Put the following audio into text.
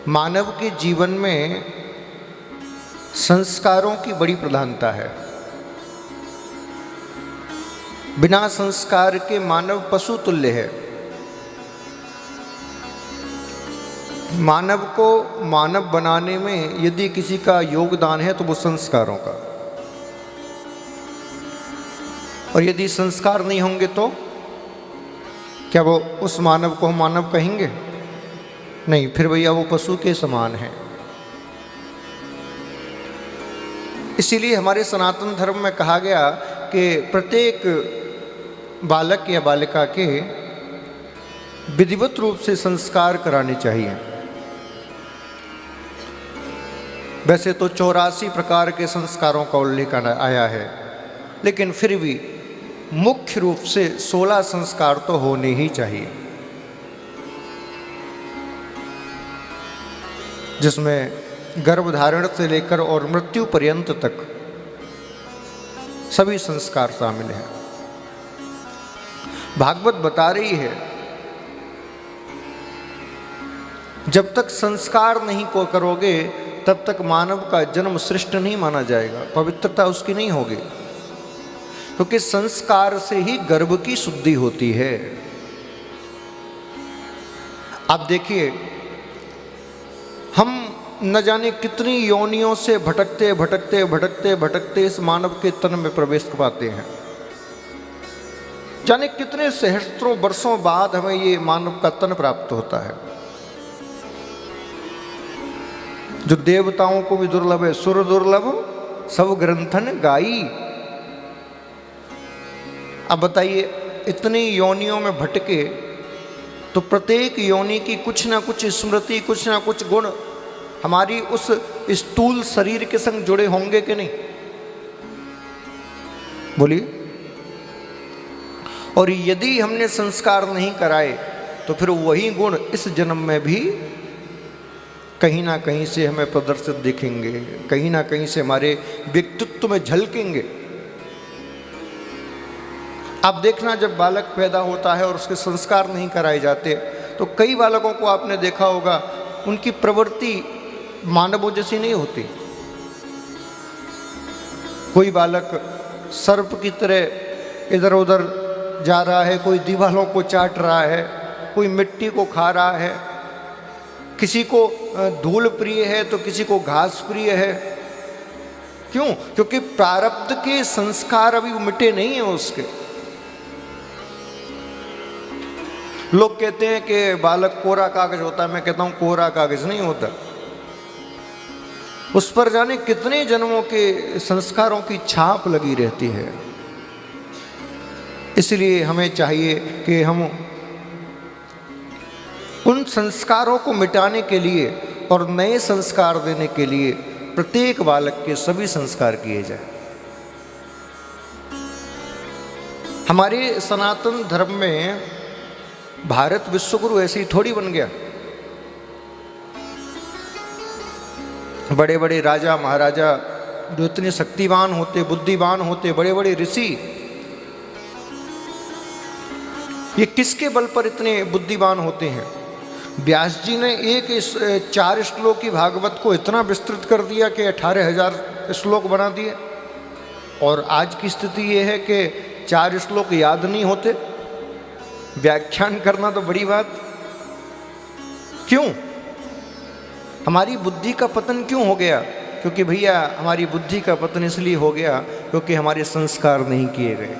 मानव के जीवन में संस्कारों की बड़ी प्रधानता है। बिना संस्कार के मानव पशु तुल्य है। मानव को मानव बनाने में यदि किसी का योगदान है तो वो संस्कारों का, और यदि संस्कार नहीं होंगे तो क्या वो उस मानव को हम मानव कहेंगे? नहीं, फिर भैया वो पशु के समान है। इसीलिए हमारे सनातन धर्म में कहा गया कि प्रत्येक बालक या बालिका के विधिवत रूप से संस्कार कराने चाहिए। वैसे तो 84 प्रकार के संस्कारों का उल्लेख आया है, लेकिन फिर भी मुख्य रूप से 16 संस्कार तो होने ही चाहिए, जिसमें गर्भधारण से लेकर और मृत्यु पर्यंत तक सभी संस्कार शामिल हैं। भागवत बता रही है, जब तक संस्कार नहीं को करोगे तब तक मानव का जन्म श्रेष्ठ नहीं माना जाएगा, पवित्रता उसकी नहीं होगी, क्योंकि संस्कार से ही गर्भ की शुद्धि होती है। आप देखिए, हम न जाने कितनी योनियों से भटकते भटकते भटकते भटकते इस मानव के तन में प्रवेश पाते हैं। जाने कितने सहस्त्रों वर्षों बाद हमें ये मानव का तन प्राप्त होता है, जो देवताओं को भी दुर्लभ है। सुर दुर्लभ सब ग्रंथन गाई। अब बताइए, इतनी योनियों में भटके तो प्रत्येक योनि की कुछ ना कुछ स्मृति, कुछ ना कुछ गुण हमारी उस स्थूल शरीर के संग जुड़े होंगे कि नहीं? बोलिए। और यदि हमने संस्कार नहीं कराए तो फिर वही गुण इस जन्म में भी कहीं ना कहीं से हमें प्रदर्शित दिखेंगे, कहीं ना कहीं से हमारे व्यक्तित्व में झलकेंगे। आप देखना, जब बालक पैदा होता है और उसके संस्कार नहीं कराए जाते तो कई बालकों को आपने देखा होगा, उनकी प्रवृत्ति मानवों जैसी नहीं होती। कोई बालक सर्प की तरह इधर उधर जा रहा है, कोई दीवारों को चाट रहा है, कोई मिट्टी को खा रहा है, किसी को धूल प्रिय है तो किसी को घास प्रिय है। क्यों? क्योंकि प्रारब्ध के संस्कार अभी मिटे नहीं है उसके। लोग कहते हैं कि बालक कोरा कागज होता है, मैं कहता हूं कोरा कागज नहीं होता, उस पर जाने कितने जन्मों के संस्कारों की छाप लगी रहती है। इसलिए हमें चाहिए कि हम उन संस्कारों को मिटाने के लिए और नए संस्कार देने के लिए प्रत्येक बालक के सभी संस्कार किए जाए। हमारे सनातन धर्म में भारत विश्वगुरु ऐसे ही थोड़ी बन गया। बड़े बड़े राजा महाराजा जो इतने शक्तिवान होते, बुद्धिमान होते, बड़े बड़े ऋषि, ये किसके बल पर इतने बुद्धिमान होते हैं? व्यास जी ने एक 4 श्लोक की भागवत को इतना विस्तृत कर दिया कि 18,000 श्लोक बना दिए। और आज की स्थिति ये है कि 4 श्लोक याद नहीं होते, व्याख्यान करना तो बड़ी बात। क्यों? हमारी बुद्धि का पतन क्यों हो गया? क्योंकि भैया हमारी बुद्धि का पतन इसलिए हो गया क्योंकि हमारे संस्कार नहीं किए गए।